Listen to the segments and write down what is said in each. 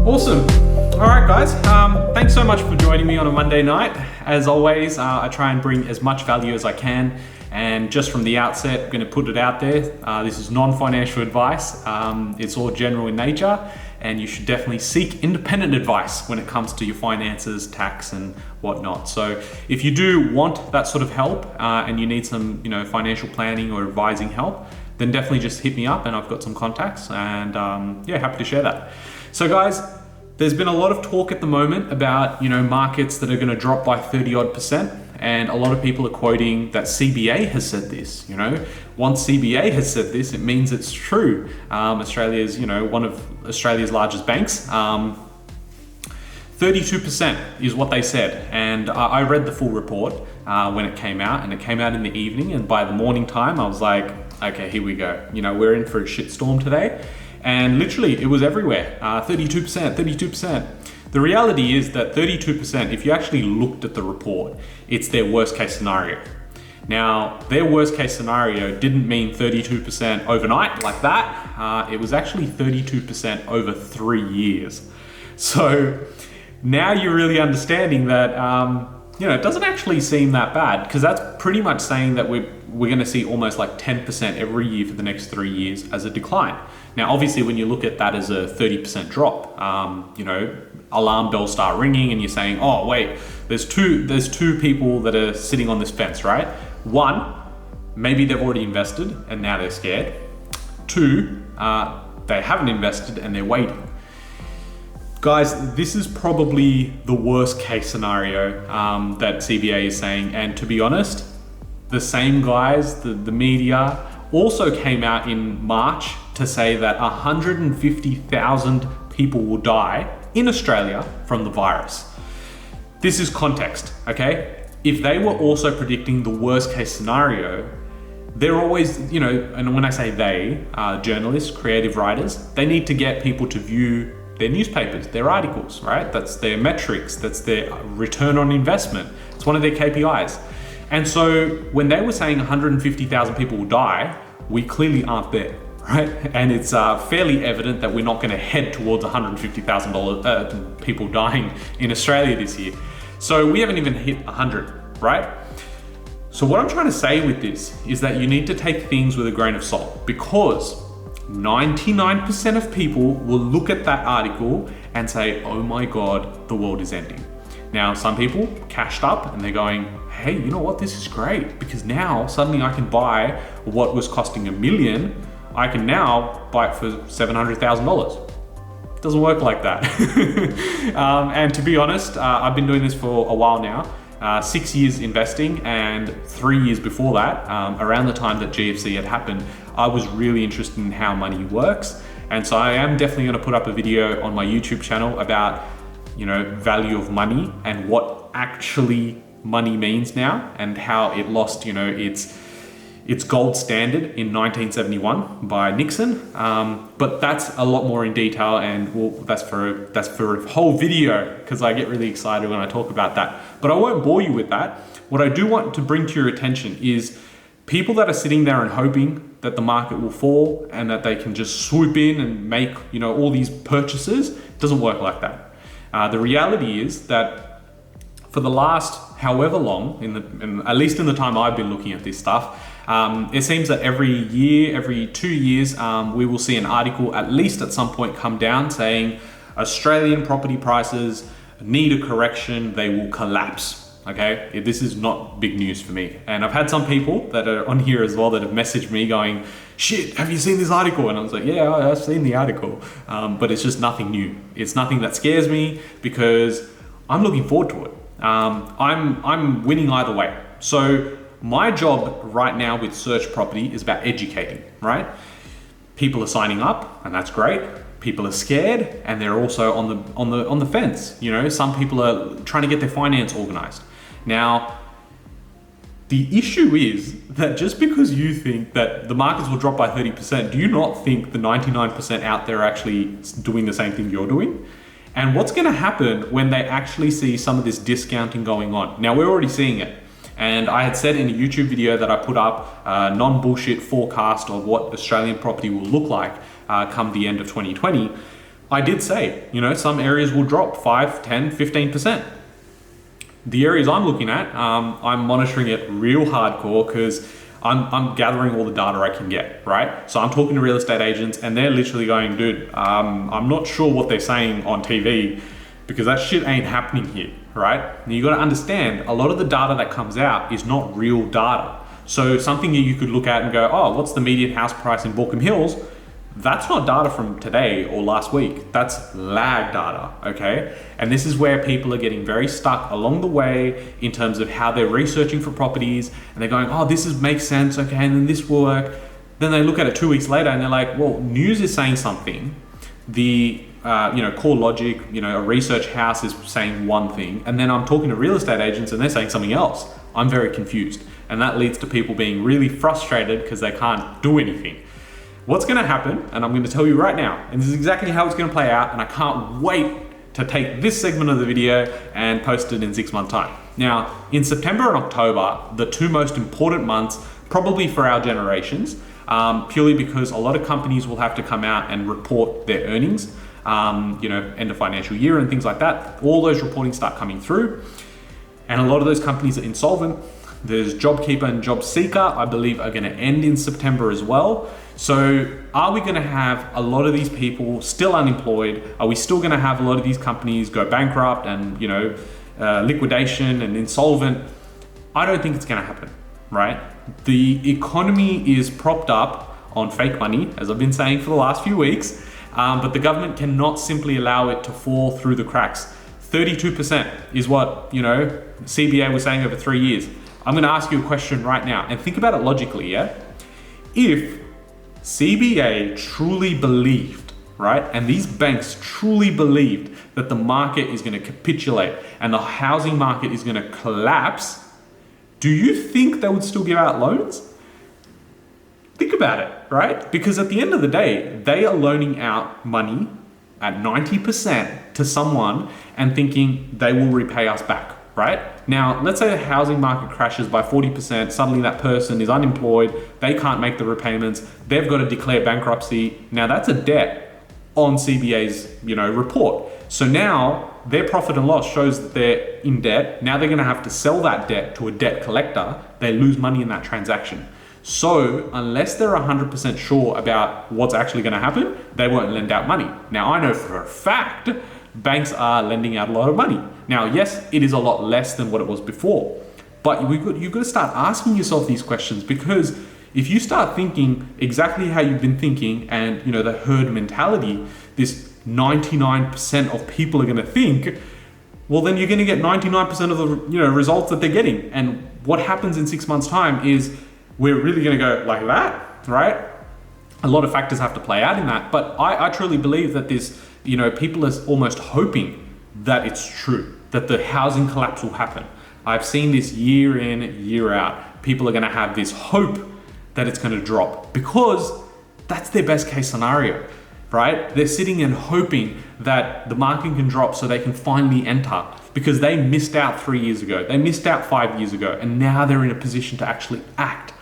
Awesome. All right, guys. Thanks so much for joining me on a Monday night. As always, I try and bring as much value as I can. And just from the outset, I'm going to put it out there. This is non-financial advice. It's all general in nature, and you should definitely seek independent advice when it comes to your finances, tax, and whatnot. So if you do want that sort of help and you need some, financial planning or advising help, then definitely just hit me up, and I've got some contacts, and happy to share that. So guys, there's been a lot of talk at the moment about, markets that are going to drop by 30-odd%. And a lot of people are quoting that CBA has said this, Once CBA has said this, it means it's true. Australia is, one of Australia's largest banks. 32% is what they said. And I read the full report when it came out, and it came out in the evening. And by the morning time, I was like, okay, here we go. We're in for a shitstorm today. And literally it was everywhere, 32%. The reality is that 32%, if you actually looked at the report, it's their worst case scenario. Now, their worst case scenario didn't mean 32% overnight like that. It was actually 32% over 3 years. So now you're really understanding that, it doesn't actually seem that bad, because that's pretty much saying that we're going to see almost like 10% every year for the next 3 years as a decline. Now, obviously, when you look at that as a 30% drop, alarm bells start ringing, and you're saying, oh wait, there's two people that are sitting on this fence, right? One, maybe they've already invested and now they're scared. Two, they haven't invested and they're waiting. Guys, this is probably the worst case scenario that CBA is saying. And to be honest, the same guys, the media, also came out in March to say that 150,000 people will die in Australia from the virus. This is context, okay? If they were also predicting the worst case scenario, they're always, and when I say they, journalists, creative writers, they need to get people to view their newspapers, their articles, right? That's their metrics, that's their return on investment. It's one of their KPIs. And so when they were saying 150,000 people will die, we clearly aren't there, right? And it's fairly evident that we're not going to head towards 150,000 people dying in Australia this year. So we haven't even hit 100, right? So what I'm trying to say with this is that you need to take things with a grain of salt, because 99% of people will look at that article and say, oh my God, the world is ending. Now, some people cashed up and they're going, hey, you know what? This is great, because now suddenly I can buy what was costing $1 million. I can now buy it for $700,000. Doesn't work like that. And to be honest, I've been doing this for a while now, 6 years investing, and 3 years before that, around the time that GFC had happened, I was really interested in how money works. And so I am definitely going to put up a video on my YouTube channel about, value of money and what actually money means now, and how it lost, its gold standard in 1971 by Nixon. But that's a lot more in detail, and that's for a whole video, because I get really excited when I talk about that. But I won't bore you with that. What I do want to bring to your attention is people that are sitting there and hoping that the market will fall and that they can just swoop in and make, all these purchases. It doesn't work like that. The reality is that for the last however long, at least in the time I've been looking at this stuff, it seems that every 2 years, we will see an article at least at some point come down saying Australian property prices need a correction, they will collapse. Okay, this is not big news for me. And I've had some people that are on here as well that have messaged me going, shit, have you seen this article? And I was like, yeah, I've seen the article. But it's just nothing new. It's nothing that scares me, because I'm looking forward to it. I'm winning either way. So my job right now with Search Property is about educating, right? People are signing up, and that's great. People are scared, and they're also on the fence. Some people are trying to get their finance organized. Now, the issue is that just because you think that the markets will drop by 30%, do you not think the 99% out there are actually doing the same thing you're doing? And what's going to happen when they actually see some of this discounting going on? Now, we're already seeing it. And I had said in a YouTube video that I put up a non-bullshit forecast of what Australian property will look like come the end of 2020. I did say, some areas will drop 5, 10, 15%. The areas I'm looking at, I'm monitoring it real hardcore because I'm gathering all the data I can get, right? So I'm talking to real estate agents and they're literally going, dude, I'm not sure what they're saying on TV because that shit ain't happening here, right? And you got to understand, a lot of the data that comes out is not real data. So something that you could look at and go, oh, what's the median house price in Baulkham Hills? That's not data from today or last week. That's lag data, okay? And this is where people are getting very stuck along the way in terms of how they're researching for properties and they're going, oh, makes sense, okay, and then this will work. Then they look at it 2 weeks later and they're like, well, news is saying something. The Core Logic, a research house is saying one thing, and then I'm talking to real estate agents and they're saying something else. I'm very confused. And that leads to people being really frustrated because they can't do anything. What's gonna happen, and I'm gonna tell you right now, and this is exactly how it's gonna play out, and I can't wait to take this segment of the video and post it in 6 months' time. Now, in September and October, the two most important months, probably for our generations, purely because a lot of companies will have to come out and report their earnings, end of financial year and things like that. All those reporting start coming through, and a lot of those companies are insolvent. There's JobKeeper and JobSeeker, I believe, are gonna end in September as well. So are we gonna have a lot of these people still unemployed? Are we still gonna have a lot of these companies go bankrupt and liquidation and insolvent? I don't think it's gonna happen, right? The economy is propped up on fake money, as I've been saying for the last few weeks, but the government cannot simply allow it to fall through the cracks. 32% is what CBA was saying over 3 years. I'm gonna ask you a question right now, and think about it logically, yeah? If CBA truly believed, right, and these banks truly believed that the market is gonna capitulate and the housing market is gonna collapse, do you think they would still give out loans? Think about it, right? Because at the end of the day, they are loaning out money at 90% to someone and thinking they will repay us back, right? Now, let's say the housing market crashes by 40%, suddenly that person is unemployed, they can't make the repayments, they've got to declare bankruptcy. Now that's a debt on CBA's, report. So now their profit and loss shows that they're in debt. Now they're gonna have to sell that debt to a debt collector. They lose money in that transaction. So unless they're 100% sure about what's actually gonna happen, they won't lend out money. Now I know for a fact, banks are lending out a lot of money. Now, yes, it is a lot less than what it was before, but you've got to start asking yourself these questions, because if you start thinking exactly how you've been thinking and, the herd mentality, this 99% of people are going to think, well, then you're going to get 99% of the, results that they're getting. And what happens in 6 months' time is we're really going to go like that, right? A lot of factors have to play out in that, but I truly believe that this, people are almost hoping that it's true, that the housing collapse will happen. I've seen this year in, year out. People are gonna have this hope that it's gonna drop because that's their best case scenario, right? They're sitting and hoping that the market can drop so they can finally enter, because they missed out 3 years ago, they missed out 5 years ago, and now they're in a position to actually act.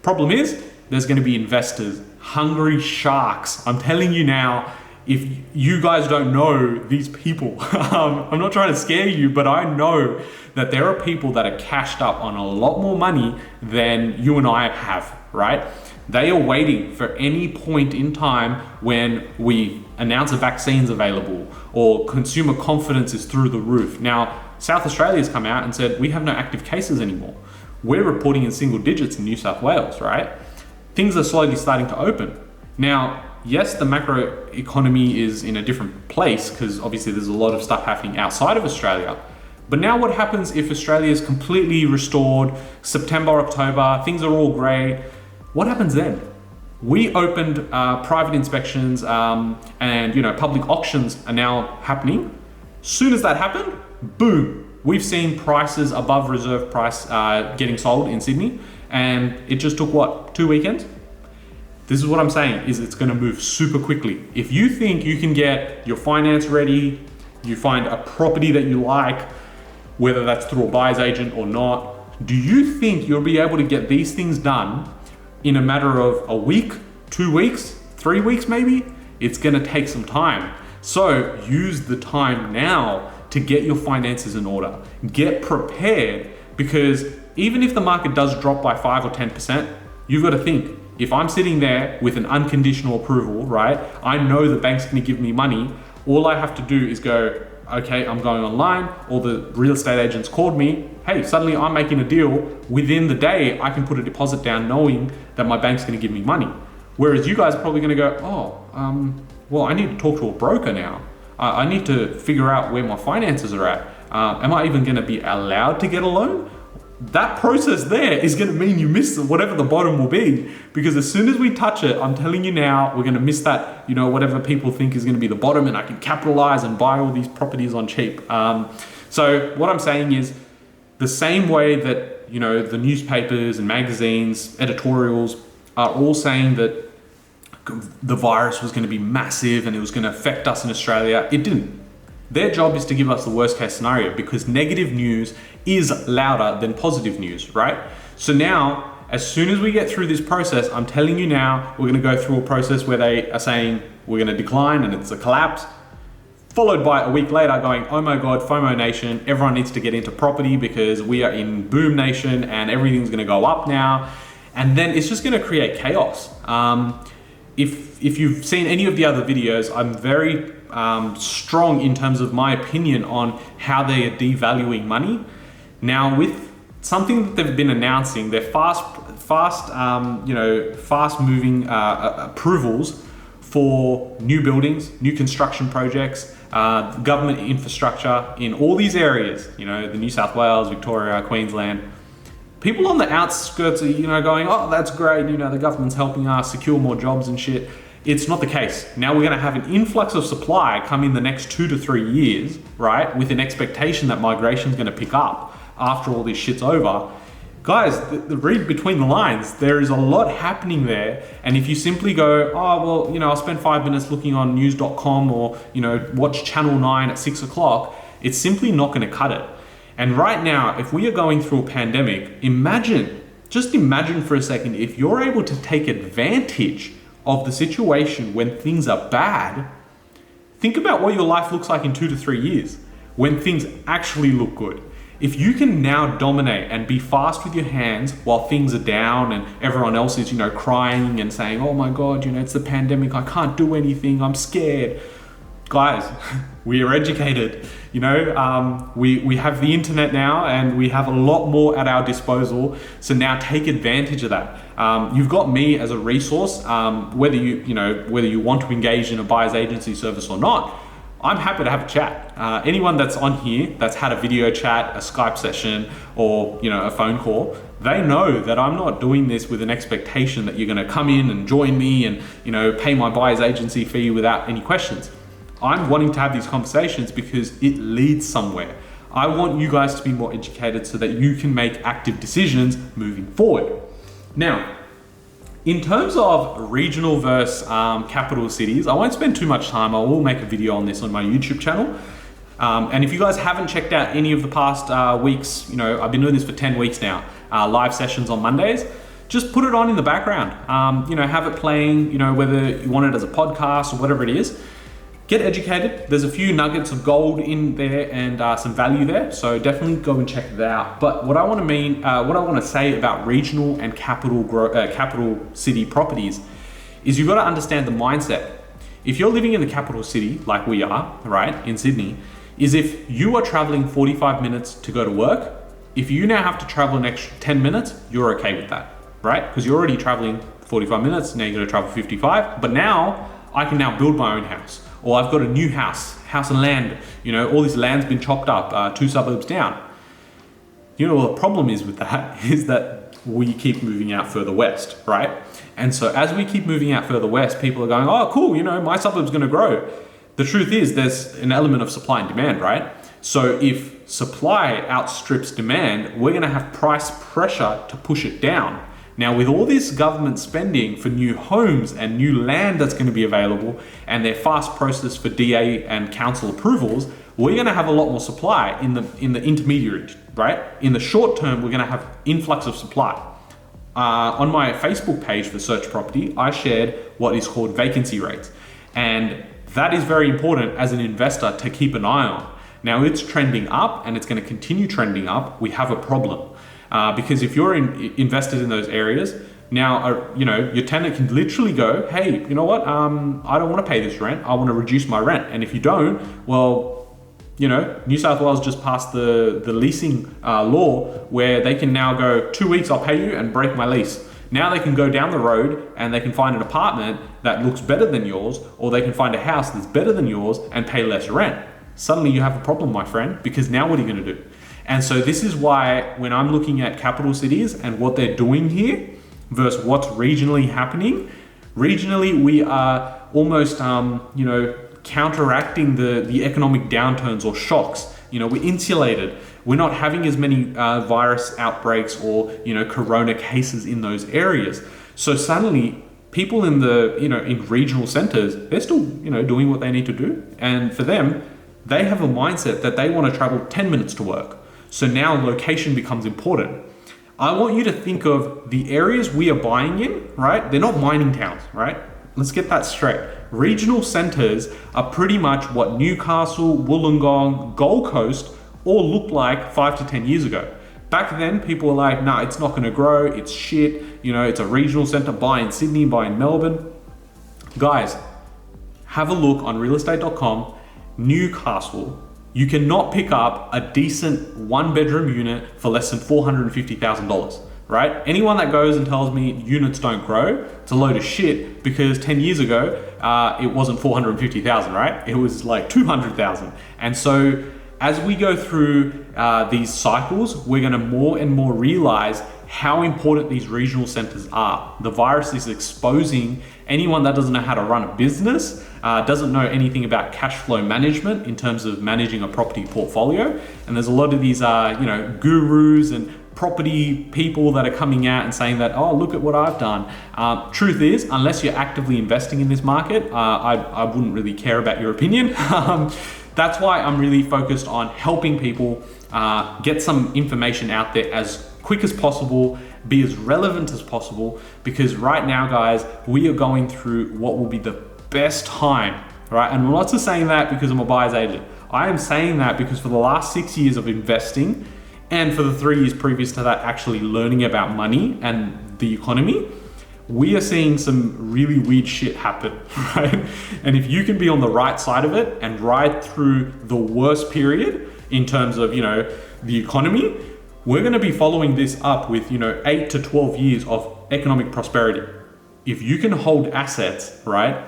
Problem is, there's gonna be investors, hungry sharks. I'm telling you now, if you guys don't know these people, I'm not trying to scare you, but I know that there are people that are cashed up on a lot more money than you and I have, right? They are waiting for any point in time when we announce a vaccine's available or consumer confidence is through the roof. Now, South Australia's come out and said, we have no active cases anymore. We're reporting in single digits in New South Wales, right? Things are slowly starting to open. Now, yes, the macro economy is in a different place because obviously there's a lot of stuff happening outside of Australia. But now what happens if Australia is completely restored, September, October, things are all great? What happens then? We opened private inspections and public auctions are now happening. Soon as that happened, boom, we've seen prices above reserve price getting sold in Sydney, and it just took what, 2 weekends? This is what I'm saying, is it's gonna move super quickly. If you think you can get your finance ready, you find a property that you like, whether that's through a buyer's agent or not, do you think you'll be able to get these things done in a matter of a week, 2 weeks, 3 weeks maybe? It's gonna take some time. So use the time now to get your finances in order. Get prepared, because even if the market does drop by 5 or 10%, you've got to think, if I'm sitting there with an unconditional approval, right? I know the bank's going to give me money. All I have to do is go, okay, I'm going online, or the real estate agents called me. Hey, suddenly I'm making a deal. Within the day, I can put a deposit down knowing that my bank's going to give me money. Whereas you guys are probably going to go, well, I need to talk to a broker now. I need to figure out where my finances are at. Am I even going to be allowed to get a loan? That process there is going to mean you miss whatever the bottom will be, because as soon as we touch it, I'm telling you now, we're going to miss that, whatever people think is going to be the bottom, and I can capitalize and buy all these properties on cheap. So what I'm saying is, the same way that, the newspapers and magazines, editorials are all saying that the virus was going to be massive and it was going to affect us in Australia, it didn't. Their job is to give us the worst case scenario, because negative news is louder than positive news, right? So now, as soon as we get through this process, I'm telling you now, we're going to go through a process where they are saying we're going to decline and it's a collapse, followed by a week later going, oh my God, FOMO nation, everyone needs to get into property because we are in boom nation and everything's going to go up now. And then it's just going to create chaos. If you've seen any of the other videos, I'm very strong in terms of my opinion on how they are devaluing money. Now, with something that they've been announcing, their fast moving approvals for new buildings, new construction projects, government infrastructure in all these areas, the New South Wales, Victoria, Queensland. People on the outskirts are, going, oh, that's great, the government's helping us secure more jobs and shit. It's not the case. Now we're going to have an influx of supply come in the next 2 to 3 years, right? With an expectation that migration is going to pick up after all this shit's over. Guys, read between the lines. There is a lot happening there. And if you simply go, oh, well, I'll spend 5 minutes looking on news.com or, watch Channel 9 at 6 o'clock, it's simply not going to cut it. And right now, if we are going through a pandemic, just imagine for a second, if you're able to take advantage of the situation when things are bad, think about what your life looks like in 2 to 3 years when things actually look good. If you can now dominate and be fast with your hands while things are down and everyone else is, crying and saying, oh my God, it's the pandemic, I can't do anything, I'm scared. Guys, we are educated, we have the internet now and we have a lot more at our disposal. So now take advantage of that. You've got me as a resource, whether you want to engage in a buyer's agency service or not. I'm happy to have a chat. Anyone that's on here that's had a video chat, a Skype session, or a phone call, they know that I'm not doing this with an expectation that you're going to come in and join me and pay my buyer's agency fee without any questions. I'm wanting to have these conversations because it leads somewhere. I want you guys to be more educated so that you can make active decisions moving forward. Now, in terms of regional versus capital cities, I won't spend too much time. I will make a video on this on my YouTube channel. And if you guys haven't checked out any of the past weeks, I've been doing this for 10 weeks now, live sessions on Mondays. Just put it on in the background, have it playing, whether you want it as a podcast or whatever it is. Get educated. There's a few nuggets of gold in there and some value there. So definitely go and check that out. But what I want to say about regional and capital city properties is you've got to understand the mindset. If you're living in the capital city, like we are, right, in Sydney, is if you are traveling 45 minutes to go to work, if you now have to travel an extra 10 minutes, you're okay with that, right? Because you're already traveling 45 minutes, now you're going to travel 55. But now I can now build my own house. Or I've got a new house and land, all this land's been chopped up 2 suburbs down. What the problem is with that is that we keep moving out further west, right? And so as we keep moving out further west, people are going, oh, cool, my suburb's gonna grow. The truth is there's an element of supply and demand, right? So if supply outstrips demand, we're gonna have price pressure to push it down. Now, with all this government spending for new homes and new land that's going to be available and their fast process for DA and council approvals, we're going to have a lot more supply in the intermediary, right? In the short term, we're going to have influx of supply. On my Facebook page for Search Property, I shared what is called vacancy rates. And That is very important as an investor to keep an eye on. Now it's trending up and it's going to continue trending up. We have a problem because if you're invested in those areas, now, your tenant can literally go, hey, you know what? I don't want to pay this rent. I want to reduce my rent. And if you don't, well, New South Wales just passed the leasing law where they can now go 2 weeks, I'll pay you and break my lease. Now they can go down the road and they can find an apartment that looks better than yours, or they can find a house that's better than yours and pay less rent. Suddenly you have a problem, my friend, because now what are you going to do? And so this is why when I'm looking at capital cities and what they're doing here versus what's regionally happening, regionally we are almost, counteracting the economic downturns or shocks. We're insulated. We're not having as many virus outbreaks or, corona cases in those areas. So suddenly people in in regional centers, they're still, doing what they need to do. And for them, they have a mindset that they want to travel 10 minutes to work. So now location becomes important. I want you to think of the areas we are buying in, right? They're not mining towns, right? Let's get that straight. Regional centers are pretty much what Newcastle, Wollongong, Gold Coast all looked like 5 to 10 years ago. Back then, people were like, nah, it's not going to grow. It's shit. It's a regional center. Buy in Sydney, buy in Melbourne. Guys, have a look on realestate.com. Newcastle, you cannot pick up a decent 1-bedroom unit for less than $450,000, right? Anyone that goes and tells me units don't grow, it's a load of shit, because 10 years ago, it wasn't 450,000, right? It was like 200,000. And so as we go through these cycles, we're gonna more and more realize how important these regional centers are. The virus is exposing anyone that doesn't know how to run a business, doesn't know anything about cash flow management in terms of managing a property portfolio. And there's a lot of these, gurus and property people that are coming out and saying that, oh, look at what I've done. Truth is, unless you're actively investing in this market, I wouldn't really care about your opinion. That's why I'm really focused on helping people get some information out there as quick as possible, be as relevant as possible, because right now, guys, we are going through what will be the best time, right? And I'm not just saying that because I'm a buyer's agent. I am saying that because for the last 6 years of investing, and for the 3 years previous to that, actually learning about money and the economy, we are seeing some really weird shit happen, right? And if you can be on the right side of it and ride through the worst period in terms of, the economy, we're going to be following this up with, 8 to 12 years of economic prosperity. If you can hold assets, right,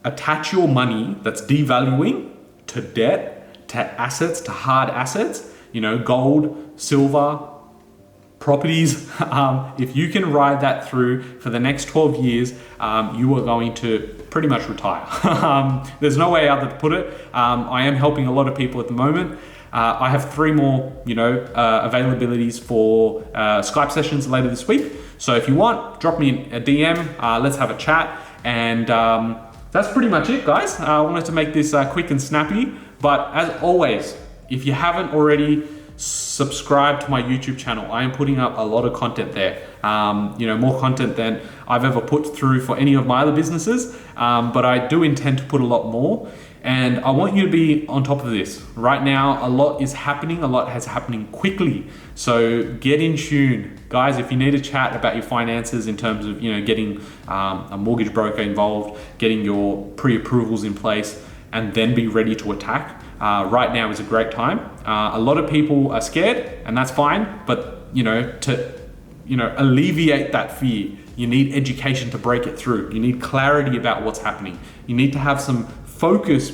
attach your money that's devaluing to debt, to assets, to hard assets, gold, silver, properties, if you can ride that through for the next 12 years, you are going to pretty much retire. There's no way other to put it. I am helping a lot of people at the moment. I have 3 more, availabilities for Skype sessions later this week. So if you want, drop me a DM, let's have a chat. And that's pretty much it, guys. I wanted to make this quick and snappy. But as always, if you haven't already, subscribe to my YouTube channel. I am putting up a lot of content there. More content than I've ever put through for any of my other businesses. But I do intend to put a lot more. And I want you to be on top of this. Right now, a lot is happening. A lot is happening quickly. So get in tune. Guys, if you need a chat about your finances in terms of, getting a mortgage broker involved, getting your pre-approvals in place, and then be ready to attack, right now is a great time. A lot of people are scared, and that's fine. But, to alleviate that fear, you need education to break it through. You need clarity about what's happening. You need to have some focus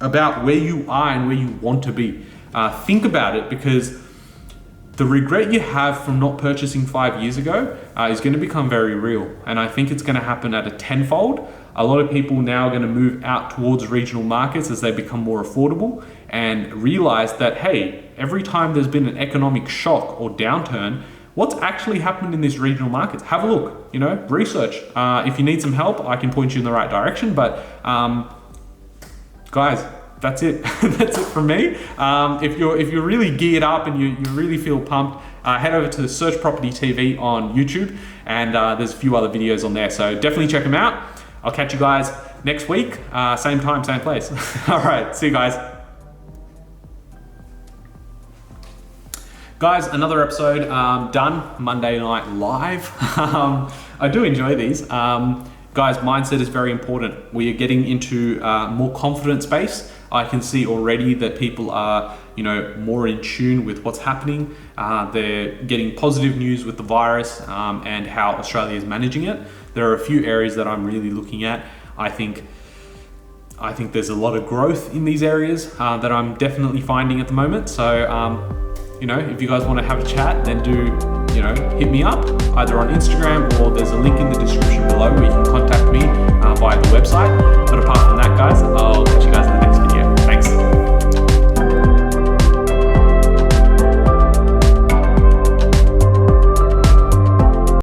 about where you are and where you want to be. Think about it, because the regret you have from not purchasing 5 years ago is going to become very real. And I think it's going to happen at a tenfold. A lot of people now are going to move out towards regional markets as they become more affordable and realize that, hey, every time there's been an economic shock or downturn, what's actually happened in these regional markets? Have a look, research. If you need some help, I can point you in the right direction. But guys, that's it. That's it from me. If you're really geared up and you really feel pumped, head over to Search Property TV on YouTube, and there's a few other videos on there. So definitely check them out. I'll catch you guys next week, same time, same place. All right, see you guys. Guys, another episode done, Monday Night Live. I do enjoy these. Guys, mindset is very important. We are getting into more confident space. I can see already that people are, more in tune with what's happening. They're getting positive news with the virus and how Australia is managing it. There are a few areas that I'm really looking at. I think there's a lot of growth in these areas that I'm definitely finding at the moment. So, if you guys want to have a chat, then do, hit me up either on Instagram, or there's a link in